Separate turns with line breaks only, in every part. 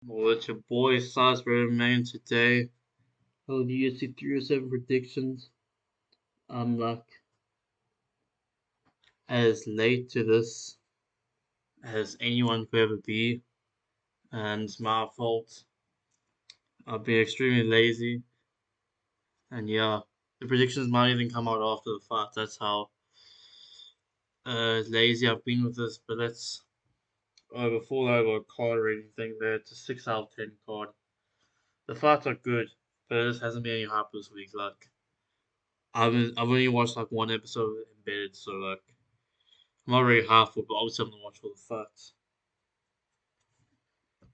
Well, it's your boy Sauce Man today. Oh, the UFC 307 predictions. I'm like as late to this as anyone could ever be, and it's my fault. I've been extremely lazy, and yeah, the predictions might even come out after the fight. That's how lazy I've been with this. But let's before I go card rating thing there, it's a 6 out of 10 card. The fights are good, but it just hasn't been any hype this week. Like I've only watched like one episode of Embedded, so like I'm not really halfway, but obviously I'm gonna watch all the fights.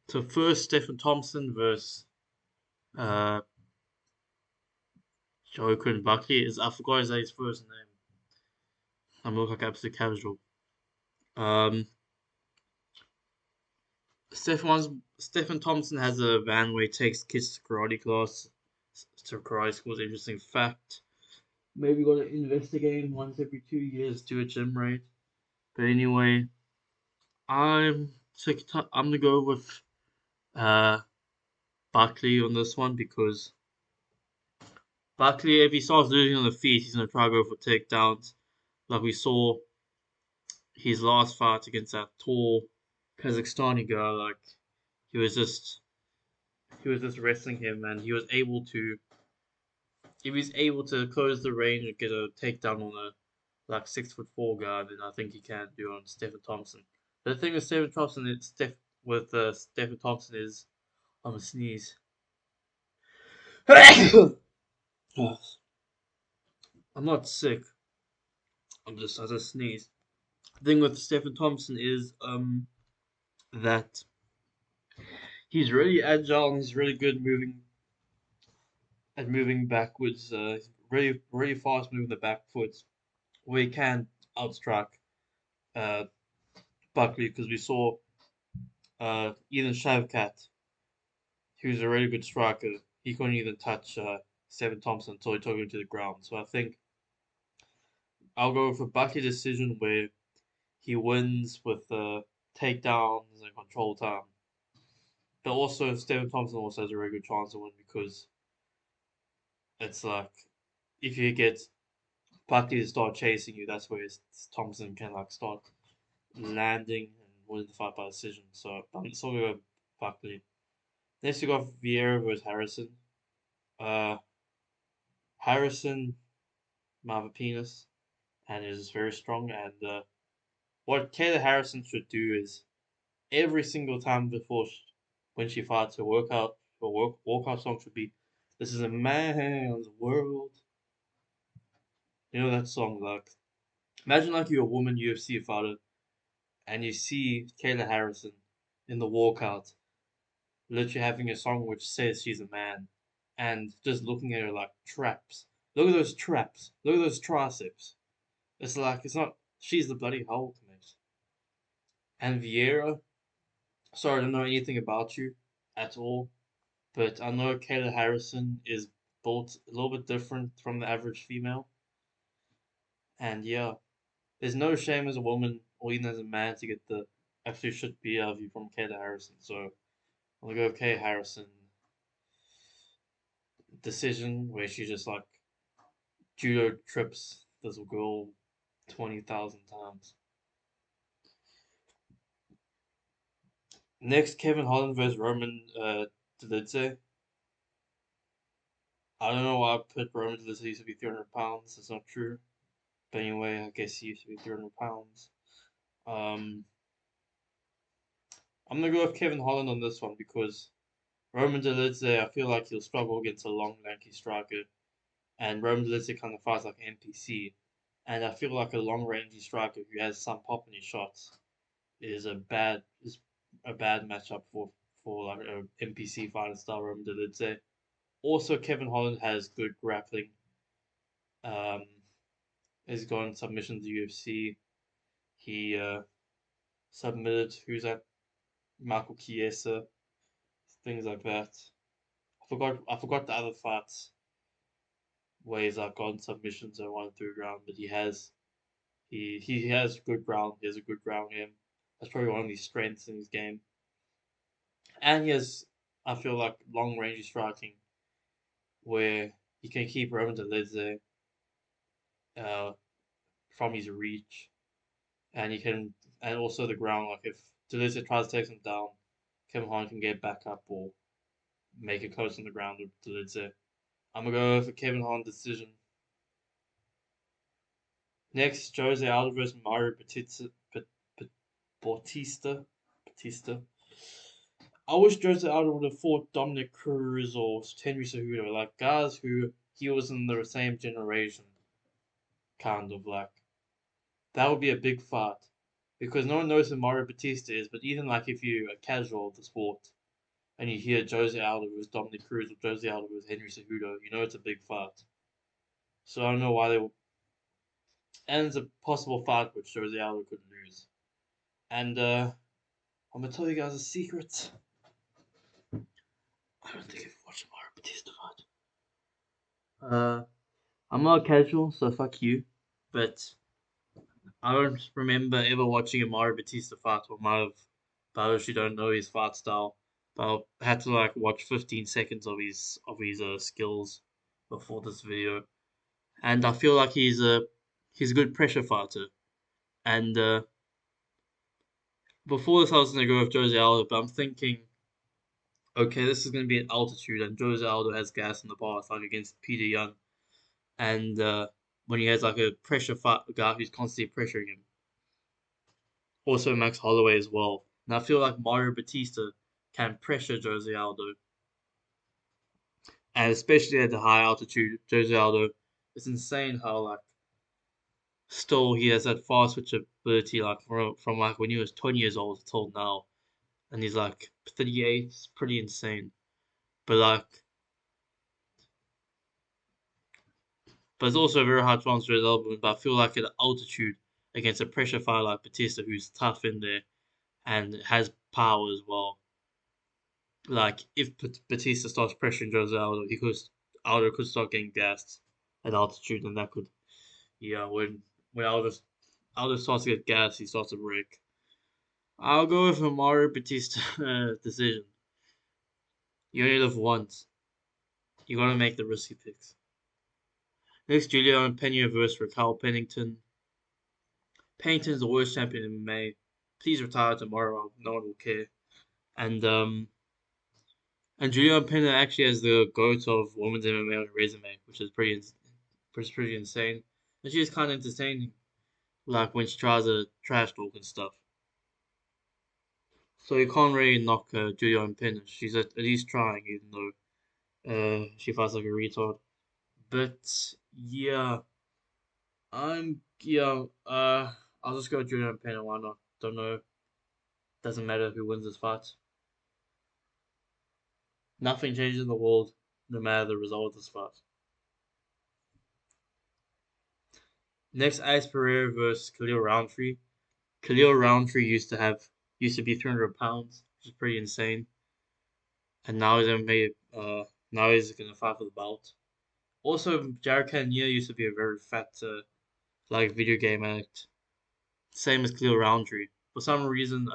So first, Stephen Thompson versus uh, Joe Quinn Buckley is I forgot his first name. I'm looking like absolute casual. Um, Stephen Thompson has a van where he takes kids to karate class. To karate school is an interesting fact. Maybe got to investigate him once every 2 years to a gym rate. But anyway, I'm gonna go with uh Buckley on this one because Buckley, if he starts losing on the feet, he's gonna try to go for takedowns. Like we saw his last fight against that tall Kazakhstani guy, like he was just he was just wrestling him, and he was able to close the range and get a takedown on a like 6'4" guy. Then I think he can do on Stephen Thompson. But the thing with Stephen Thompson, Stephen Thompson is I'm a sneeze. I'm not sick. I just sneeze. The thing with Stephen Thompson is that he's really agile and he's really good moving backwards. He's really fast moving the back foot, where he can outstrike uh, Buckley because we saw Ethan Shavkat, who's a really good striker. He couldn't even touch Stephen Thompson until he took him to the ground. So I think I'll go for Buckley decision where he wins with takedowns and control time. But also Stephen Thompson also has a very good chance to win because it's like if you get Buckley to start chasing you, that's where Thompson can like start landing and winning the fight by decision. So I'm still gonna go Buckley. Next you got Vieira versus Harrison. Uh, Harrison might have a penis and is very strong. And what Kayla Harrison should do is every single time when she fights, her walkout song should be, "This is a man's world." You know that song, like imagine like you're a woman UFC fighter and you see Kayla Harrison in the walkout, literally having a song which says she's a man, and just looking at her like traps. Look at those traps. Look at those triceps. It's like it's not. She's the bloody Hulk, mate. And Vieira. Sorry, I don't know anything about you at all, but I know Kayla Harrison is built a little bit different from the average female. And yeah, there's no shame as a woman or even as a man to get the absolute shit beat out of you from Kayla Harrison. So I'm gonna go with Kay Harrison decision where she just like judo trips this girl 20,000 times. Next, Kevin Holland versus Roman Dolidze. I don't know why I put Roman Dolidze used to be 300 pounds. It's not true. But anyway, I guess he used to be 300 pounds. Um, I'm gonna go with Kevin Holland on this one because Roman Dolidze, I feel like he'll struggle against a long, lanky striker, and Roman Dolidze kind of fights like an NPC, and I feel like a long, rangy striker who has some pop in his shots is a bad matchup for like an NPC fighter style Roman Dolidze. Also, Kevin Holland has good grappling. Um, he's gone submissions to UFC. He submitted who's that Michael Chiesa, things like that. I forgot the other fights where he's like gotten submissions and won through ground, but he has good ground. He has a good ground game. That's probably one of his strengths in his game. And he has, I feel like, long range striking where he can keep Roman Dolidze uh, from his reach, and he can, and also the ground. Like if Dolidze tries to take him down, Kevin Hahn can get back up or make it close on the ground with Dolidze. I'm gonna go for Kevin Hahn decision. Next, Jose Aldo versus Mario Bautista. Batista. I wish Jose Aldo would have fought Dominic Cruz or Henry Cejudo, like guys who he was in the same generation, kind of like. That would be a big fight. Because no one knows who Mario Batista is, but even like if you're a casual of the sport and you hear Jose Aldo versus Dominic Cruz or Jose Aldo versus Henry Cejudo, you know it's a big fight. So I don't know why they. And it's a possible fight which Jose Aldo could lose. And I'm gonna tell you guys a secret. I don't think I've watched a Mario Batista fight. I'm not casual, so fuck you. But I don't remember ever watching a Mario Batista fight, or might have, but I actually don't know his fight style. But I had to like watch 15 seconds of his skills before this video, and I feel like he's a good pressure fighter. And before this, I was gonna go with Jose Aldo, but I'm thinking, okay, this is gonna be at altitude, and Jose Aldo has gas in the past, like against Peter Young, and when he has like a pressure fight, a guy who's constantly pressuring him. Also Max Holloway as well. And I feel like Mario Batista can pressure Jose Aldo. And especially at the high altitude, Jose Aldo, it's insane how like still he has that fast switch ability like from like when he was 20 years old till now. And he's like 38, it's pretty insane. But like but it's also very hard to answer his elbow, but I feel like at altitude against a pressure fighter like Batista who's tough in there and has power as well. Like if Batista starts pressuring Jose Aldo, Aldo could start getting gassed at altitude, and that could when Aldo starts to get gassed, he starts to break. I'll go with a Mario Batista decision. You only live once. You gotta make the risky picks. Next, Julian Pena versus Raquel Pennington. Pennington's the worst champion in MMA. Please retire tomorrow. No one will care. And and Julian Pena actually has the GOAT of women's MMA on her resume, which is pretty insane. And she's kind of entertaining, like when she tries to trash talk and stuff. So you can't really knock Julian Pena. She's at least trying, even though she fights like a retard. But yeah, I'll just go Julian Pena. Why not? Don't know. Doesn't matter who wins this fight. Nothing changes in the world, no matter the result of this fight. Next, Ice Pereira versus Khalil Roundtree. Khalil Roundtree used to be 300 pounds, which is pretty insane. And now he's gonna fight for the belt. Also, Jared Cannonier used to be a very fat like video game addict. Same as Khalil Roundtree. For some reason,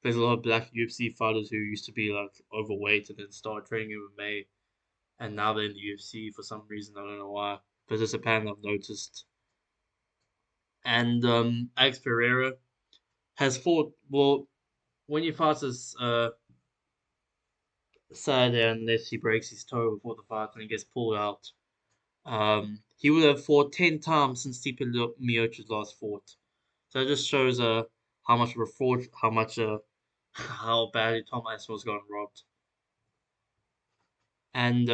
there's a lot of black UFC fighters who used to be like overweight and then started training MMA, and now they're in the UFC for some reason. I don't know why, but it's a pattern I've noticed. And Alex Pereira has fought well when he fights as Saturday unless he breaks his toe before the fight and he gets pulled out. He would have fought 10 times since Stipe Miocic's last fought. So that just shows how much of a fraud, how much how badly Tom Aspinall's gotten robbed. And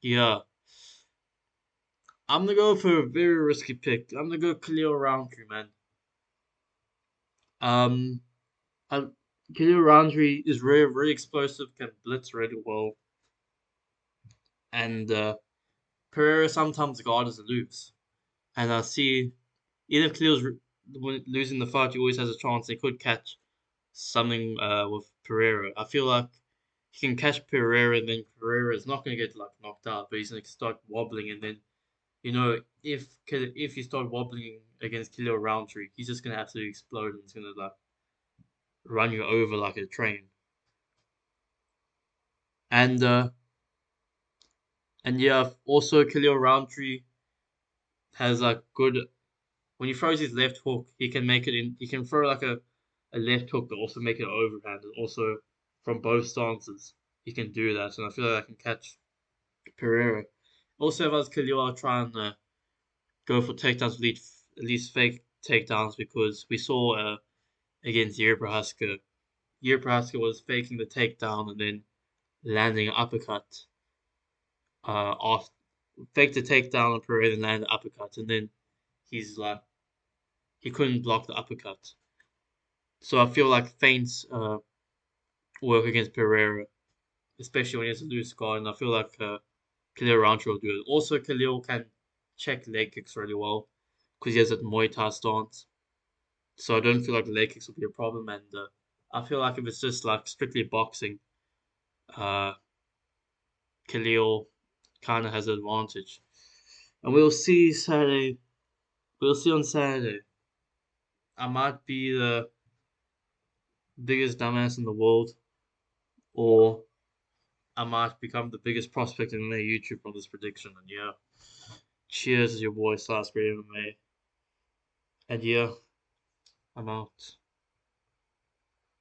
yeah, I'm gonna go for a very risky pick. I'm gonna go Khalil Roundtree, man. Um, I, Khalil Roundtree is very explosive, can blitz really well, and Pereira sometimes guards aloof. And I see even if Khalil's losing the fight, he always has a chance. They could catch something with Pereira. I feel like he can catch Pereira, and then Pereira is not going to get like knocked out, but he's going to start wobbling, and then if he start wobbling against Khalil Roundtree, he's just going to absolutely explode, and he's going to like run you over like a train. And yeah, also Khalil Roundtree has like good when he throws his left hook, he can make it in. He can throw like a left hook, but also make it overhand, and also from both stances he can do that. And I feel like I can catch Pereira. Also, if I was Khalil, I'll try and go for takedowns, at least fake takedowns, because we saw against Yuri Prohaska. Yuri Prohaska was faking the takedown and then landing an uppercut. Off faked the takedown on Pereira and landed the uppercut, and then he's like he couldn't block the uppercut. So I feel like feints work against Pereira, especially when he has a loose guard, and I feel like Khalil Roundtree will do it. Also, Khalil can check leg kicks really well because he has that Muay Thai stance. So I don't feel like the leg kicks will be a problem, and I feel like if it's just like strictly boxing, uh, Khalil kind of has an advantage. And we'll see Saturday. We'll see on Saturday. I might be the biggest dumbass in the world, or I might become the biggest prospect in MMA YouTube from this prediction. And yeah, cheers, your boy Salisbury MMA. And yeah, I'm out.